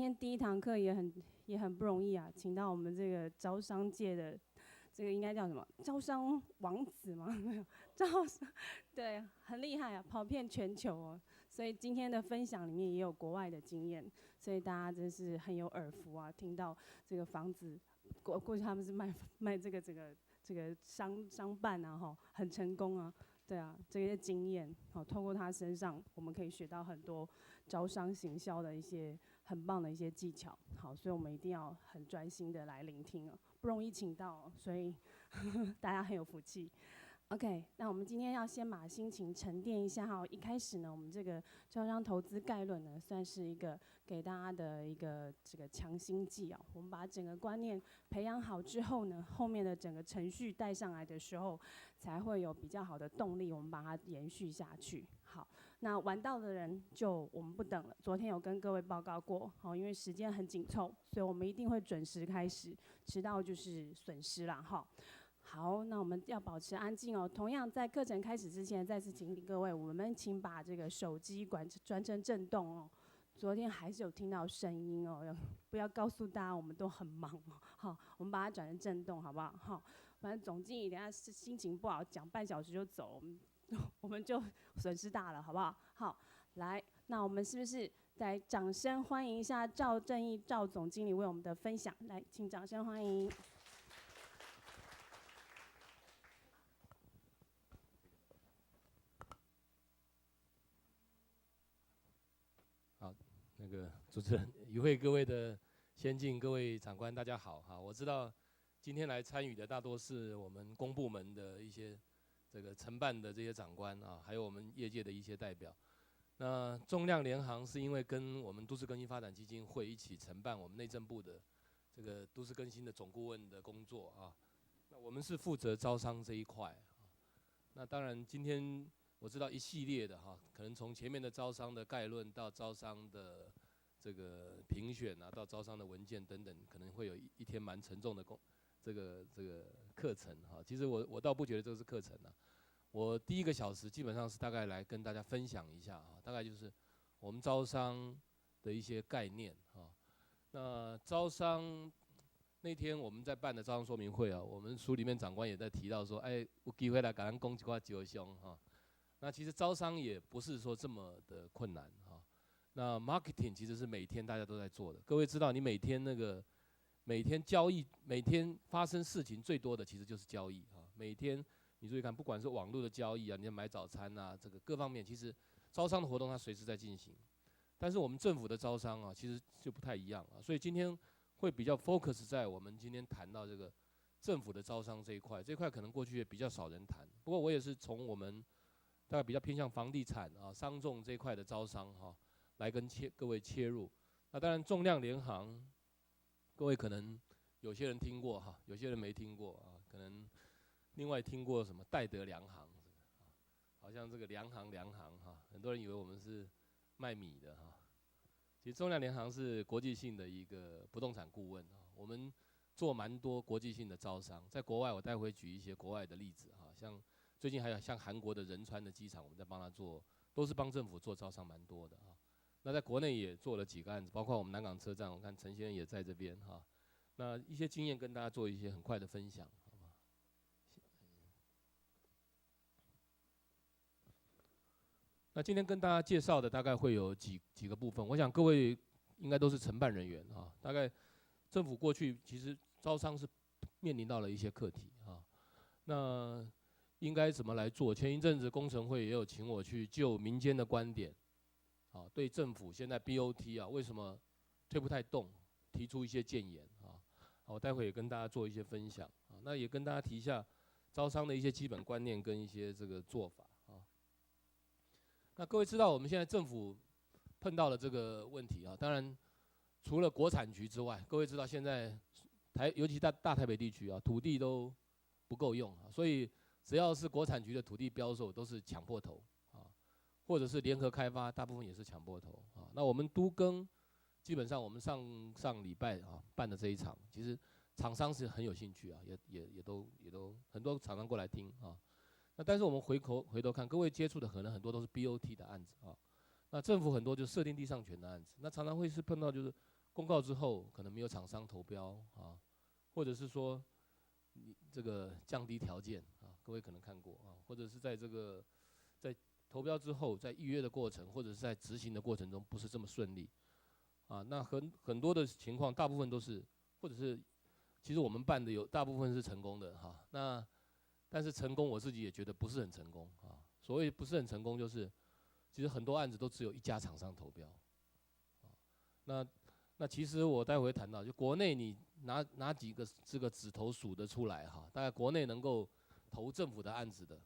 天第一堂课也很不容易啊，请到我们这个招商界的这个应该叫什么？招商王子吗？没有，招商对，很厉害啊，跑遍全球哦。所以今天的分享里面也有国外的经验，所以大家真是很有耳福啊，听到这个房子过去他们是卖这个商办啊，哈，很成功啊。对啊，这些经验，好，透过他身上，我们可以学到很多招商行销的一些很棒的一些技巧。好，所以我们一定要很专心的来聆听哦，不容易请到哦，所以大家很有福气。OK， 那我们今天要先把心情沉淀一下哈。一开始呢，我们这个招商投资概论呢，算是一个给大家的一个这个强心剂啊。我们把整个观念培养好之后呢，后面的整个程序带上来的时候，才会有比较好的动力，我们把它延续下去。好，那晚到的人就我们不等了。昨天有跟各位报告过，好，因为时间很紧凑，所以我们一定会准时开始，迟到就是损失啦哈。好，那我们要保持安静哦。同样，在课程开始之前，再次请各位，我们请把这个手机转成震动哦。昨天还是有听到声音哦，不要告诉大家我们都很忙哦。好，我们把它转成震动，好不好？好，反正总经理等下心情不好，讲半小时就走，我们就损失大了，好不好？好，来，那我们是不是来掌声欢迎一下赵正义赵总经理为我们的分享？来，请掌声欢迎。好，那个主持人、与会各位的先进、各位长官，大家好哈！我知道今天来参与的大多是我们公部门的一些这个承办的这些长官啊，还有我们业界的一些代表。那重量联航是因为跟我们都市更新发展基金会一起承办我们内政部的这个都市更新的总顾问的工作啊。那我们是负责招商这一块啊。那当然今天我知道一系列的哈，可能从前面的招商的概论到招商的这个评选啊，到招商的文件等等，可能会有一天蛮沉重的这个课程哈。其实我倒不觉得这个是课程啊，我第一个小时基本上是大概来跟大家分享一下啊，大概就是我们招商的一些概念啊。那招商那天我们在办的招商说明会啊，我们书里面长官也在提到说，哎，有机会来给咱讲几块招商哈。那其实招商也不是说这么的困难哈。那 marketing 其实是每天大家都在做的。各位知道，你每天交易，每天发生事情最多的其实就是交易哈。每天你注意看，不管是网络的交易啊，你要买早餐啊，这个各方面，其实招商的活动它随时在进行。但是我们政府的招商啊，其实就不太一样啊。所以今天会比较 focus 在我们今天谈到这个政府的招商这一块，这一块可能过去也比较少人谈。不过我也是从我们大概比较偏向房地产啊、商仲这一块的招商哈，来跟各位切入。那当然重量联航，各位可能有些人听过哈，有些人没听过啊，可能另外听过什么戴德梁行，好像这个梁行哈，很多人以为我们是卖米的哈。其实重量联航是国际性的一个不动产顾问啊，我们做蛮多国际性的招商，在国外我待会举一些国外的例子哈，像最近还有像韩国的仁川的机场，我们在帮他做，都是帮政府做招商蛮多的啊。那在国内也做了几个案子，包括我们南港车站，我看陈先生也在这边哈。那一些经验跟大家做一些很快的分享，好吗？那今天跟大家介绍的大概会有几个部分，我想各位应该都是承办人员啊。大概政府过去其实招商是面临到了一些课题啊，那应该怎么来做？前一阵子工程会也有请我去就民间的观点，啊，对政府现在 BOT 啊为什么推不太动，提出一些建言啊。我待会也跟大家做一些分享啊，那也跟大家提一下招商的一些基本观念跟一些这个做法啊。那各位知道我们现在政府碰到了这个问题啊，当然除了国产局之外，各位知道现在尤其大台北地区啊，土地都不够用啊，所以只要是国产局的土地标售都是抢破头啊，或者是联合开发，大部分也是抢破头啊。那我们都更基本上我们上礼拜啊办的这一场，其实厂商是很有兴趣啊，也都很多厂商过来听啊。那但是我们回头看，各位接触的可能很多都是 BOT 的案子啊，那政府很多就设定地上权的案子，那常常会是碰到就是公告之后可能没有厂商投标啊，或者是说你这个降低条件啊，各位可能看过啊，或者是在投标之后，在预约的过程或者是在执行的过程中不是这么顺利啊，那很多的情况，大部分都是或者是其实我们办的有大部分是成功的哈，那但是成功我自己也觉得不是很成功啊，所谓不是很成功就是其实很多案子都只有一家厂商投标啊，那其实我待会会谈到，就国内你哪几个这个指头数得出来哈？大概国内能够投政府的案子的，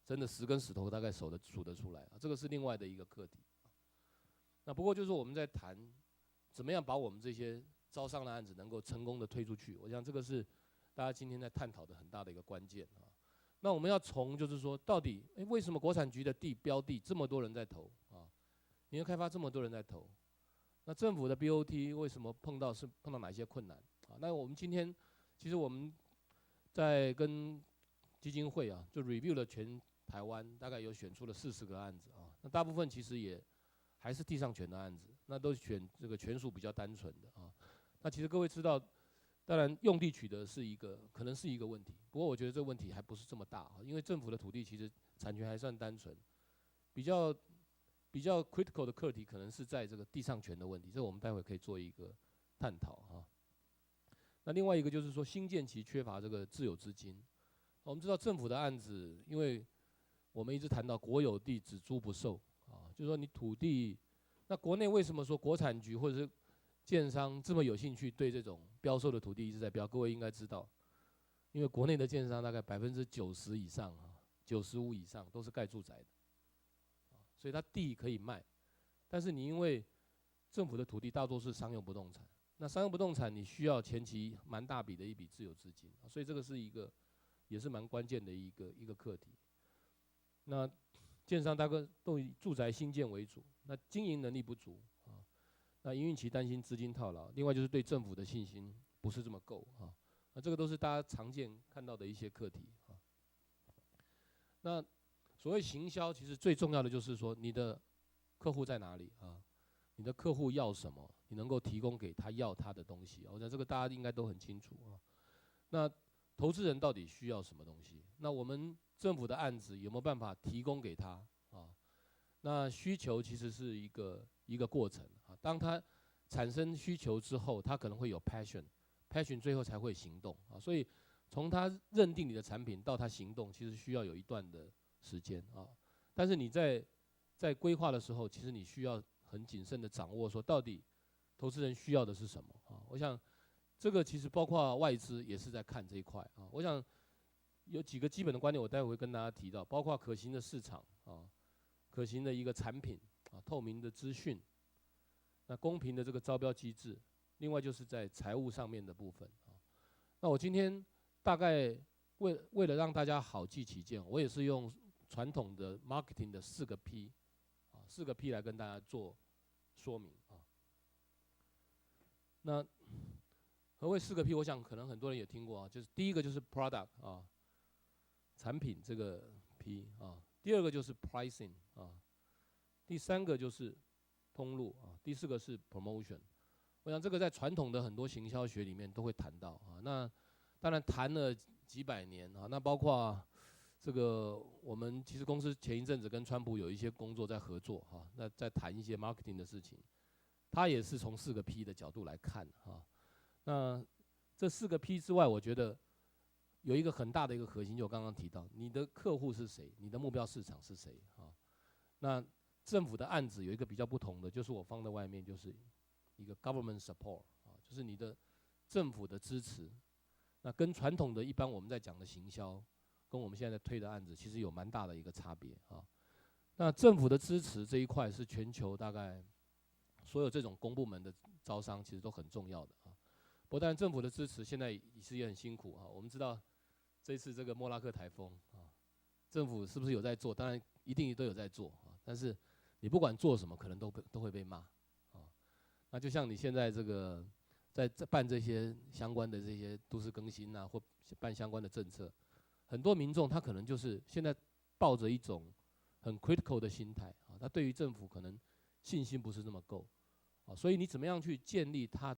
真的10根指头大概数得出来啊，这个是另外的一个课题。那不过就是我们在谈怎么样把我们这些招商的案子能够成功的推出去，我想这个是大家今天在探讨的很大的一个关键啊。那我们要从就是说，到底为什么国产局的标地这么多人在投啊？营业开发这么多人在投？那政府的 BOT 为什么碰到哪些困难啊？那我们今天其实我们在跟基金会啊，就 review 了全台湾，大概有选出了40个案子啊。那大部分其实也还是地上权的案子，那都选这个权属比较单纯的啊。那其实各位知道，当然用地取得可能是一个问题，不过我觉得这个问题还不是这么大啊，因为政府的土地其实产权还算单纯，比较 critical 的课题可能是在这个地上权的问题，这我们待会可以做一个探讨哈。那另外一个就是说，新建期缺乏这个自有资金。我们知道政府的案子，因为我们一直谈到国有地只租不售啊，就是说你土地，那国内为什么说国产局或者是建商这么有兴趣对这种标售的土地一直在标？各位应该知道，因为国内的建商大概90%以上啊，95%以上都是盖住宅的。所以它地可以卖，但是你因为政府的土地大多是商用不动产，那商用不动产你需要前期蛮大笔的一笔自有资金，所以这个是一个也是蛮关键的一个课题。那建商大概都以住宅新建为主，那经营能力不足啊，那营运期担心资金套牢，另外就是对政府的信心不是这么够啊，那这个都是大家常见看到的一些课题啊。那所谓行销，其实最重要的就是说你的客户在哪里啊？你的客户要什么，你能够提供给他要他的东西。我想这个大家应该都很清楚啊。那投资人到底需要什么东西？那我们政府的案子有没有办法提供给他啊？那需求其实是一个过程啊。当他产生需求之后，他可能会有 passion 最后才会行动啊。所以从他认定你的产品到他行动，其实需要有一段的时间啊，但是你在规划的时候，其实你需要很谨慎的掌握，说到底投资人需要的是什么啊？我想这个其实包括外资也是在看这一块啊。我想有几个基本的观点，我待会会跟大家提到，包括可行的市场啊，可行的一个产品啊，透明的资讯，那公平的这个招标机制，另外就是在财务上面的部分啊。那我今天大概为了让大家好记起见，我也是用传统的 marketing 的4个 P 啊，4个 P 来跟大家做说明啊。那何谓4个 P？ 我想可能很多人也听过啊，就是第一个就是 product 啊，产品这个 P 啊，第二个就是 pricing 啊，第3个就是通路啊，第4个是 promotion。我想这个在传统的很多行销学里面都会谈到啊。那当然谈了几百年啊，那包括这个我们其实公司前一阵子跟川普有一些工作在合作哈，那在谈一些 marketing 的事情，他也是从4个 P 的角度来看哈。那这4个 P 之外，我觉得有一个很大的一个核心，就我刚刚提到，你的客户是谁，你的目标市场是谁啊？那政府的案子有一个比较不同的，就是我放在外面就是一个 government support 啊，就是你的政府的支持。那跟传统的一般我们在讲的行销，跟我们现在推的案子其实有蛮大的一个差别啊。那政府的支持这一块是全球大概所有这种公部门的招商其实都很重要的啊。不过当然政府的支持现在也很辛苦啊。我们知道这次这个莫拉克台风啊，政府是不是有在做？当然一定都有在做啊。但是你不管做什么，可能都会被骂啊。那就像你现在这个在办这些相关的这些都市更新啊，或办相关的政策，很多民众他可能就是现在抱着一种很 critical 的心态啊，他对于政府可能信心不是那么够所以你怎么样去建立他